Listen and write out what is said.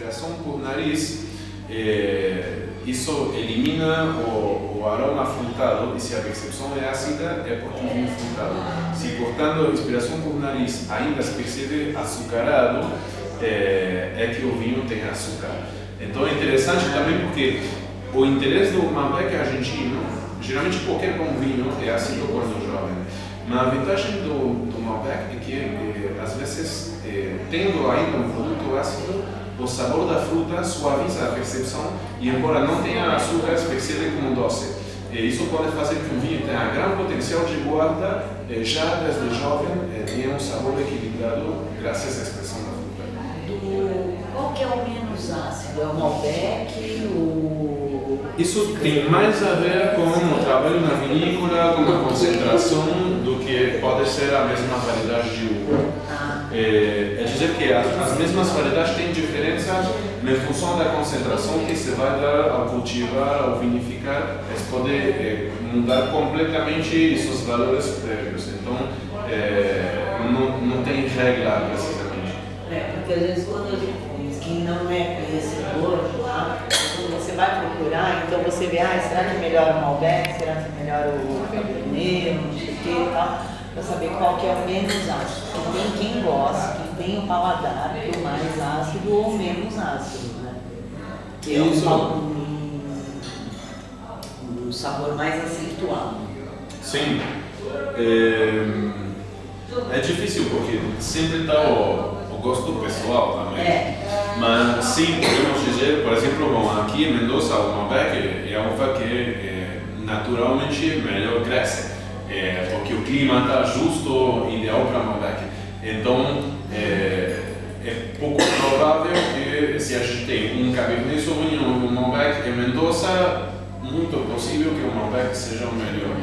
respiração por nariz, isso elimina o aroma frutado, e se a percepção é ácida, é porque o vinho é frutado. Se cortando a respiração por nariz ainda se percebe açucarado, é que o vinho tem açúcar. Então é interessante também porque o interesse do Malbec argentino, geralmente qualquer bom vinho é ácido quando jovem, mas a vantagem do Malbec é que às vezes, tendo ainda um produto ácido, o sabor da fruta suaviza a percepção e, embora não tenha açúcar, se percebe como doce. Isso pode fazer que um vinho tenha grande potencial de guarda, já desde jovem tenha um sabor equilibrado graças à expressão da fruta. Qual que é o menos ácido? É o Malbec? Isso tem mais a ver com o trabalho na vinícola, com a concentração, do que pode ser a mesma variedade de uva. É dizer que as mesmas variedades têm diferenças em função da concentração que se vai dar ao cultivar, ao vinificar, eles podem mudar completamente seus valores prévios. Então, não tem regra precisamente. Porque às vezes quando a gente, quem não é conhecedor, quando você vai procurar, então você vê, será que é melhor o Malbec, será que é melhor o Cabernet, não sei o que e tal, para saber qual que é o menos ácido. Tem quem gosta, quem tem o paladar do mais ácido ou menos ácido, né? Que é um sabor mais acentuado. Sim. É difícil porque sempre está o gosto pessoal também. Mas sim, podemos dizer, por exemplo, bom, aqui em Mendoza o Malbec é a uva que naturalmente melhor cresce, porque o clima está justo, ideal para Malbec. Então é pouco provável que se a gente tem um Cabernet Sauvignon ou um Malbec em Mendoza, muito possível que o Malbec seja o melhor.